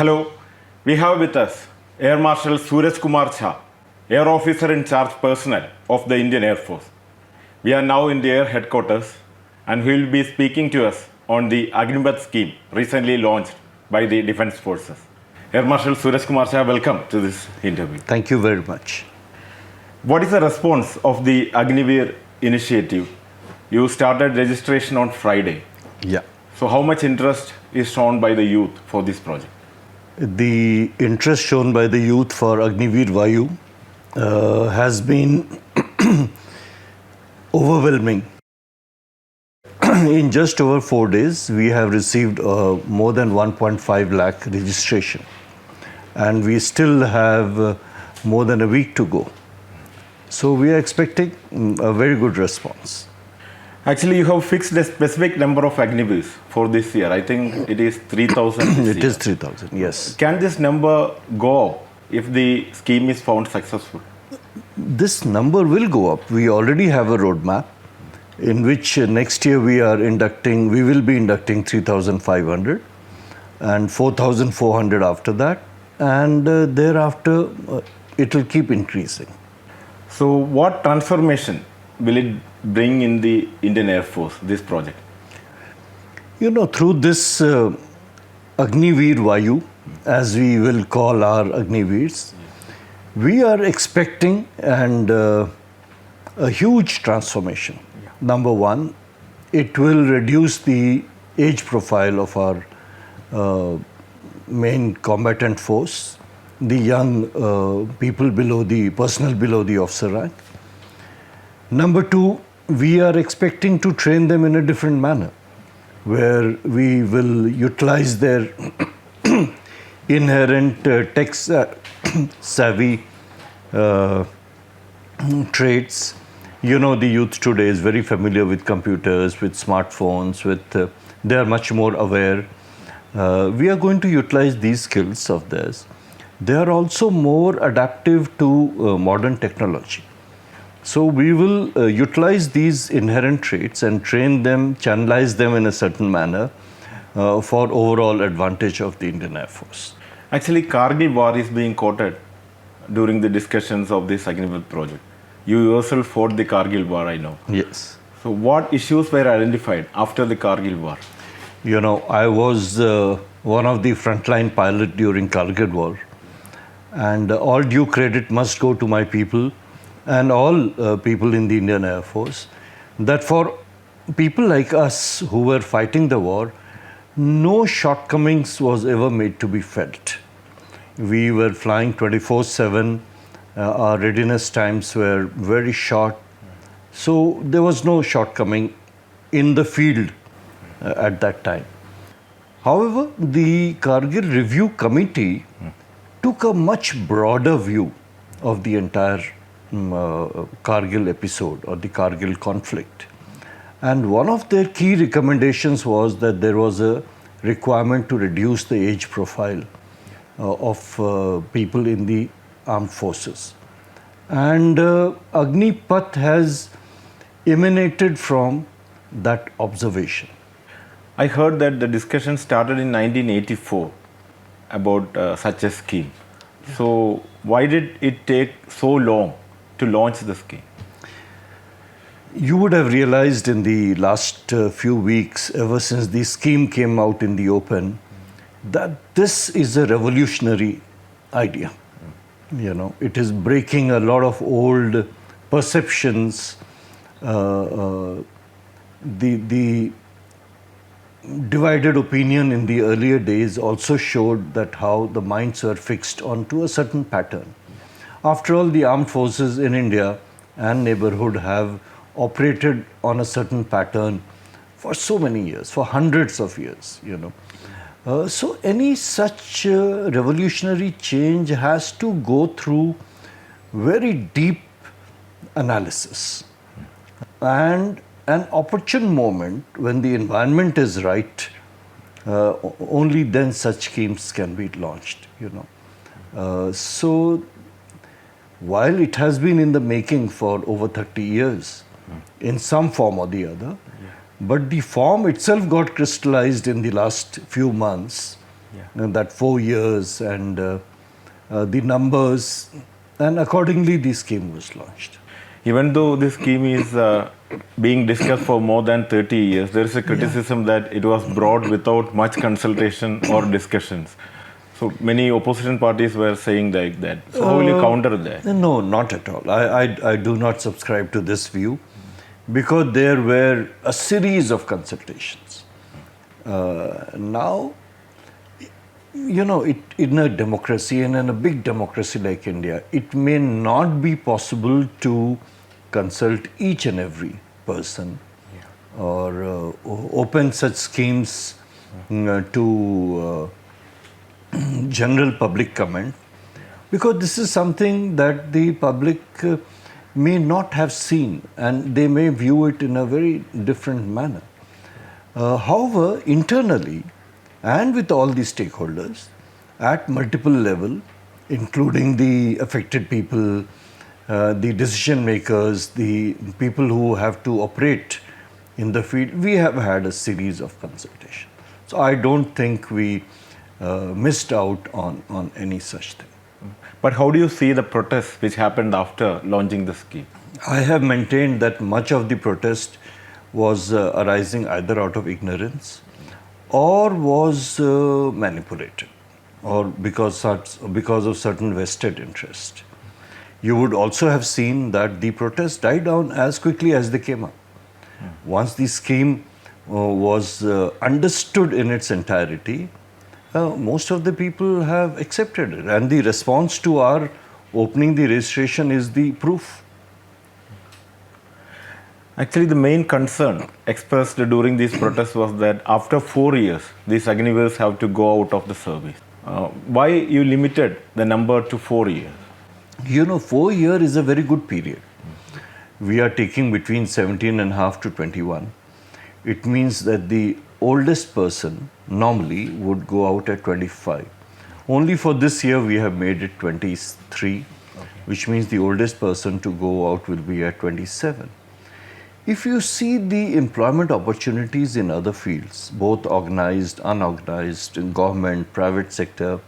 Hello, we have with us Air Marshal Suraj Kumar Jha, Air Officer in Charge Personnel of the Indian Air Force. We are now in the Air Headquarters and he will be speaking to us on the Agnipath Scheme recently launched by the Defence Forces. Air Marshal Suraj Kumar Jha, welcome to this interview. Thank you very much. What is the response of the Agniveer initiative? You started registration on Friday. Yeah. So how much interest is shown by the youth for this project? The interest shown by the youth for Agniveer Vayu has been overwhelming. In just over 4 days, we have received more than 1.5 lakh registration. And we still have more than a week to go. So we are expecting a very good response. Actually, you have fixed a specific number of Agniveers for this year. I think it is 3,000. It is 3,000, yes. Can this number go up if the scheme is found successful? This number will go up. We already have a roadmap in which next year we will be inducting 3,500 and 4,400 after that. And thereafter, it will keep increasing. So what transformation will it bring in the Indian Air Force, this project? You know, through this Agniveer Vayu, as we will call our Agniveers, we are expecting a huge transformation. Yeah. Number one, it will reduce the age profile of our main combatant force, the young people personnel below the officer rank. Number two, we are expecting to train them in a different manner, where we will utilize their inherent tech-savvy traits. You know, the youth today is very familiar with computers, with smartphones, they are much more aware. We are going to utilize these skills of theirs. They are also more adaptive to modern technology. So we will utilize these inherent traits and train them, channelize them in a certain manner for overall advantage of the Indian Air Force. Actually, Kargil War is being quoted during the discussions of this Agnipath project. You yourself fought the Kargil War, I know. Yes. So what issues were identified after the Kargil War? You know, I was one of the frontline pilots during Kargil War. And all due credit must go to my people and all people in the Indian Air Force, that for people like us who were fighting the war, no shortcomings was ever made to be felt. We were flying 24/7, our readiness times were very short, so there was no shortcoming in the field at that time. However, the Kargil Review Committee took a much broader view of the entire Kargil episode or the Kargil conflict. And one of their key recommendations was that there was a requirement to reduce the age profile of people in the armed forces. And Agnipath has emanated from that observation. I heard that the discussion started in 1984 about such a scheme. So why did it take so long to launch the scheme? You would have realized in the last few weeks, ever since the scheme came out in the open, that this is a revolutionary idea. You know, it is breaking a lot of old perceptions. The divided opinion in the earlier days also showed that how the minds were fixed onto a certain pattern. After all, the armed forces in India and neighborhood have operated on a certain pattern for so many years, for hundreds of years, you know. So any such revolutionary change has to go through very deep analysis. And an opportune moment when the environment is right, only then such schemes can be launched, you know. So while it has been in the making for over 30 years, in some form or the other, but the form itself got crystallized in the last few months that 4 years and the numbers, and accordingly the scheme was launched. Even though this scheme is being discussed for more than 30 years, there is a criticism that it was brought without much consultation or discussions. So many opposition parties were saying like that. So how will you counter that? No, not at all. I do not subscribe to this view because there were a series of consultations. Now, you know, in a democracy and in a big democracy like India, it may not be possible to consult each and every person or open such schemes to general public comment, because this is something that the public may not have seen and they may view it in a very different manner. However, internally and with all the stakeholders at multiple levels, including the affected people, the decision makers, the people who have to operate in the field, we have had a series of consultations. So I don't think we missed out on any such thing. But how do you see the protests which happened after launching the scheme? I have maintained that much of the protest was arising either out of ignorance or was manipulated, or because of certain vested interest. You would also have seen that the protests died down as quickly as they came up. Once the scheme was understood in its entirety, most of the people have accepted it, and the response to our opening the registration is the proof. Actually, the main concern expressed during these protests was that after 4 years, these Agniveers have to go out of the service. Why you limited the number to 4 years? You know, 4 years is a very good period. We are taking between 17.5 to 21. It means that the oldest person normally would go out at 25. Only for this year we have made it 23, which means the oldest person to go out will be at 27. If you see the employment opportunities in other fields, both organized, unorganized, in government, private sector,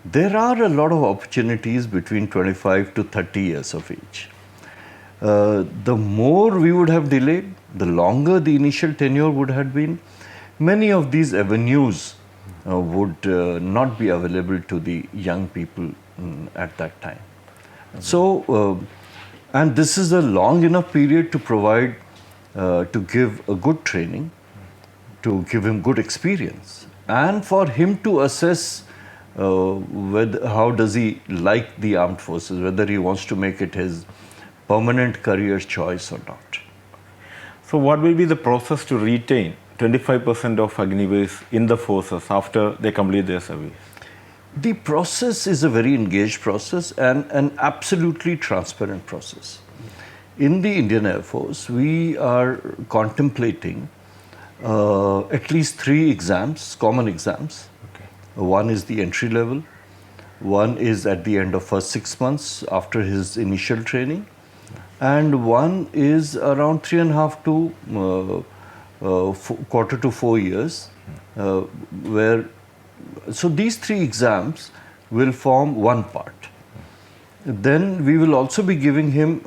there are a lot of opportunities between 25 to 30 years of age. The more we would have delayed, the longer the initial tenure would have been, many of these avenues would not be available to the young people at that time. So, and this is a long enough period to provide, to give a good training, to give him good experience, and for him to assess how does he like the armed forces, whether he wants to make it his permanent career choice or not. So what will be the process to retain 25% of Agniveers in the forces after they complete their service? The process is a very engaged process and an absolutely transparent process. In the Indian Air Force, we are contemplating at least 3 exams, common exams. Okay. One is the entry level, one is at the end of first 6 months after his initial training, and one is around 3.5 to quarter to 4 years, so these 3 exams will form one part. Then we will also be giving him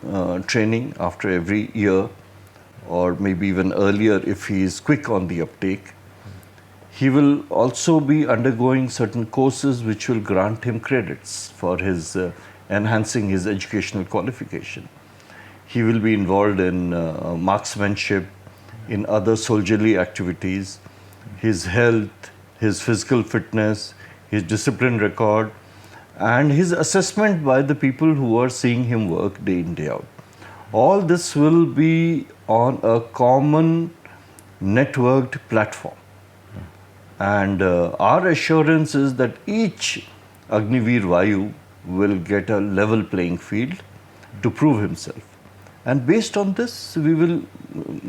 training after every year, or maybe even earlier if he is quick on the uptake. He will also be undergoing certain courses which will grant him credits for his enhancing his educational qualification. He will be involved in marksmanship, in other soldierly activities, his health, his physical fitness, his discipline record, and his assessment by the people who are seeing him work day in, day out. All this will be on a common networked platform. And our assurance is that each Agniveer Vayu will get a level playing field to prove himself. And based on this, we will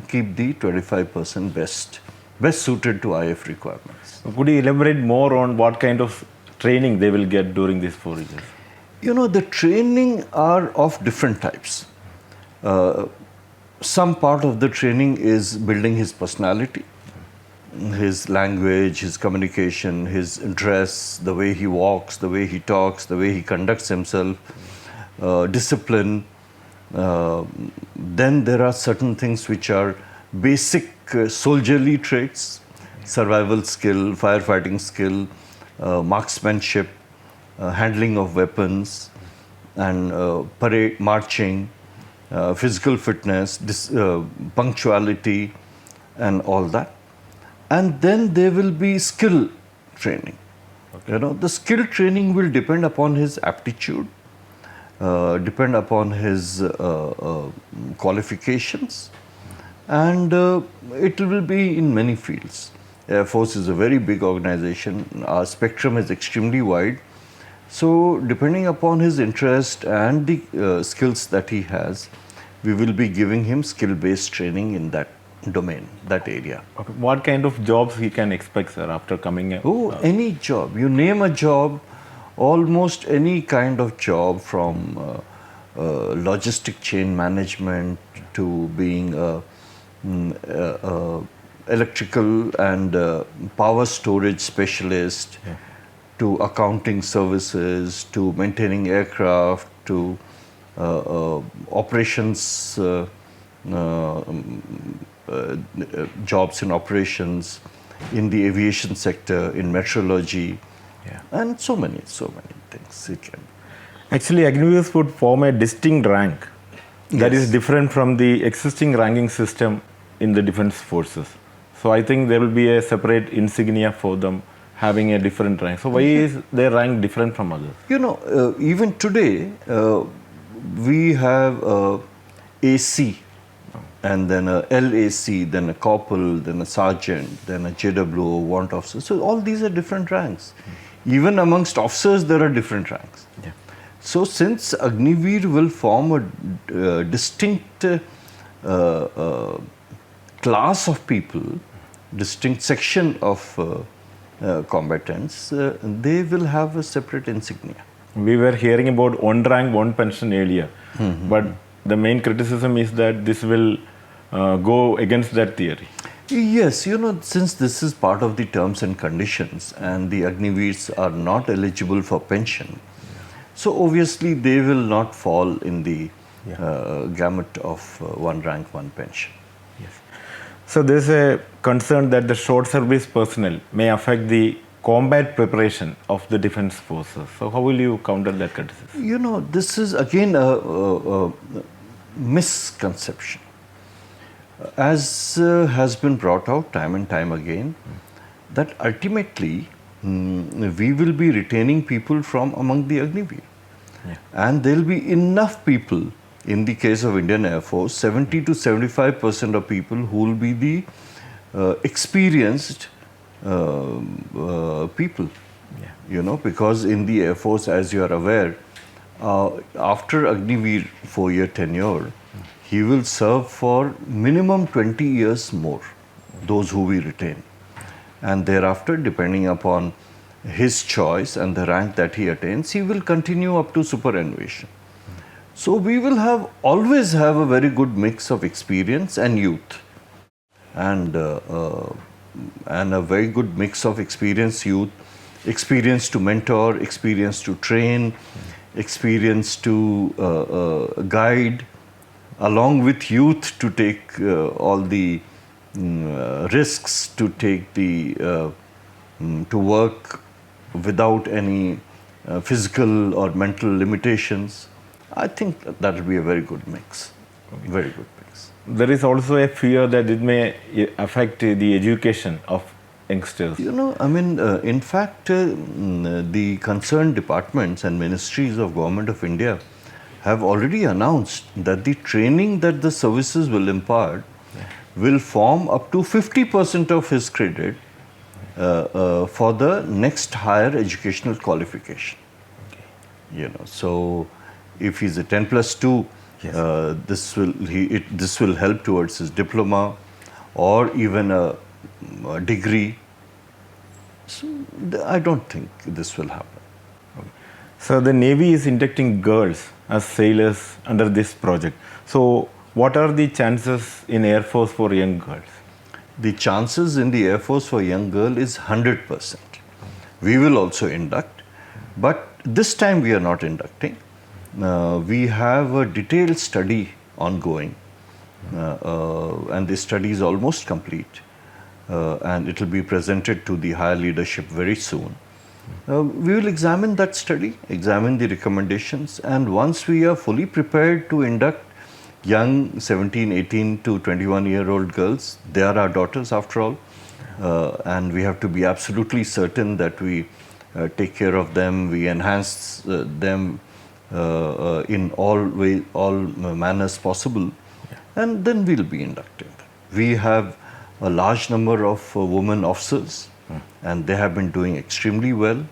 keep the 25% best suited to IF requirements. Could you elaborate more on what kind of training they will get during these 4 years? You know, the training are of different types. Some part of the training is building his personality, his language, his communication, his dress, the way he walks, the way he talks, the way he conducts himself, discipline. Then there are certain things which are basic soldierly traits, survival skill, firefighting skill, marksmanship, handling of weapons, and parade marching, physical fitness, punctuality, and all that. And then there will be skill training. The skill training will depend upon his aptitude, depend upon his qualifications, and it will be in many fields. Air Force is a very big organization. Our spectrum is extremely wide. So depending upon his interest and the skills that he has, we will be giving him skill-based training in that domain, that area. Okay. What kind of jobs he can expect, sir, after coming? Any job. You name a job, almost any kind of job, from logistic chain management to being electrical and power storage specialist, to accounting services, to maintaining aircraft, to operations, jobs in operations, in the aviation sector, in meteorology, and so many things it can. Actually, Agnipath would form a distinct rank that is different from the existing ranking system in the defense forces. So I think there will be a separate insignia for them having a different rank. So why is their rank different from others? Even today, we have AC, and then a LAC, then a corporal, then a sergeant, then a JWO, warrant officer. So all these are different ranks. Even amongst officers, there are different ranks. So since Agniveer will form a distinct class of people, distinct section of combatants, they will have a separate insignia. We were hearing about one rank, one pension earlier, but the main criticism is that this will go against that theory. Yes, since this is part of the terms and conditions, and the Agniveers are not eligible for pension, so obviously they will not fall in the gamut of one rank, one pension. Yes. So there is a concern that the short service personnel may affect the combat preparation of the defense forces. So how will you counter that criticism? This is again a misconception. As has been brought out time and time again, that ultimately we will be retaining people from among the Agniveer. And there will be enough people, in the case of Indian Air Force, 70 to 75% of people who will be the experienced people. Because in the Air Force, as you are aware, after Agniveer 4-year tenure, he will serve for minimum 20 years more, those who we retain. And thereafter, depending upon his choice and the rank that he attains, he will continue up to superannuation. So we will always have a very good mix of experience and youth, and a very good mix of experienced youth, experience to mentor, experience to train, experience to guide, along with youth to take all the risks, to take to work without any physical or mental limitations. I think that will be a very good mix. Very good mix. There is also a fear that it may affect the education of youngsters. In fact, the concerned departments and ministries of Government of India have already announced that the training that the services will impart will form up to 50% of his credit for the next higher educational qualification. So if he's a 10+2, this will help towards his diploma or even a degree. So I don't think this will happen. So the Navy is inducting girls as sailors under this project. So what are the chances in Air Force for young girls? the chances in the Air Force for a young girl is 100%. We will also induct, but this time we are not inducting. We have a detailed study ongoing, and the study is almost complete, and it will be presented to the higher leadership very soon. We will examine that study, examine the recommendations, and once we are fully prepared to induct young 17, 18 to 21-year-old girls, they are our daughters after all, and we have to be absolutely certain that we take care of them, we enhance them in all manners possible, and then we'll be inducting them. We have a large number of women officers, and they have been doing extremely well.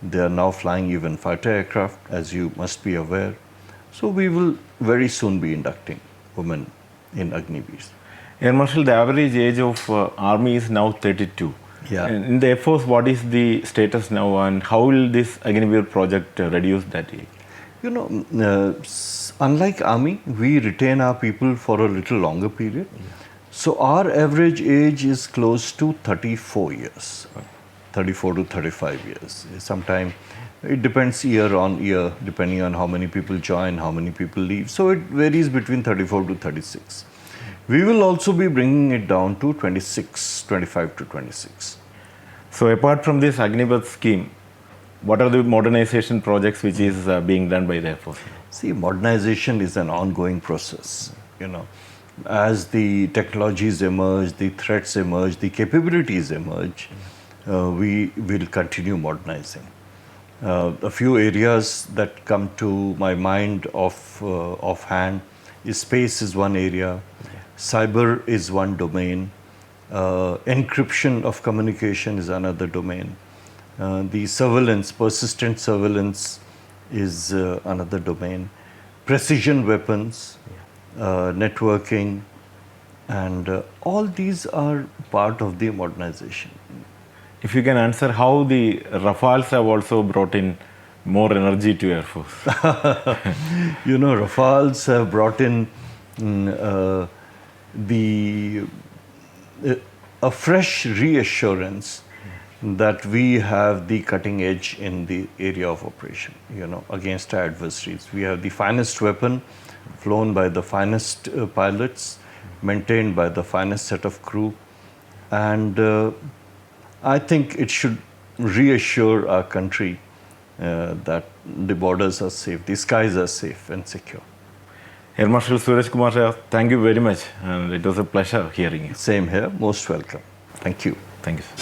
They are now flying even fighter aircraft, as you must be aware. So we will very soon be inducting women in Agniveer. Air Marshal, the average age of Army is now 32. Yeah. And in the Air Force, what is the status now, and how will this Agniveer project reduce that age? You know, unlike Army, we retain our people for a little longer period. So our average age is close to 34 years, 34 to 35 years. Sometimes it depends year on year, depending on how many people join, how many people leave. So it varies between 34 to 36. We will also be bringing it down to 26, 25 to 26. So apart from this Agnipath scheme, what are the modernization projects which is being done by the Air Force? See, modernization is an ongoing process, you know. As the technologies emerge, the threats emerge, the capabilities emerge, we will continue modernizing. A few areas that come to my mind offhand is space is one area, cyber is one domain, encryption of communication is another domain, the surveillance, persistent surveillance is another domain, precision weapons, networking, and all these are part of the modernization. If you can answer how the Rafales have also brought in more energy to Air Force. You know, Rafales have brought in a fresh reassurance that we have the cutting edge in the area of operation, you know, against our adversaries. We have the finest weapon, flown by the finest pilots, maintained by the finest set of crew, and I think it should reassure our country that the borders are safe, the skies are safe and secure. Air Marshal Suraj Kumar Shah, thank you very much, and it was a pleasure hearing you. Same here, most welcome. Thank you. Thank you, sir.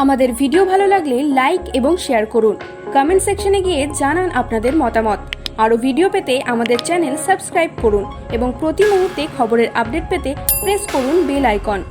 আমাদের video ভালো লাগলে like এবং share করুন, comment সেকশনে গিয়ে জানান আপনাদের মতামত। আরও ভিডিও পেতে আমাদের চ্যানেল সাবস্ক্রাইব করুন এবং প্রতি মুহূর্তে খবরের আপডেট পেতে প্রেস করুন বেল আইকন।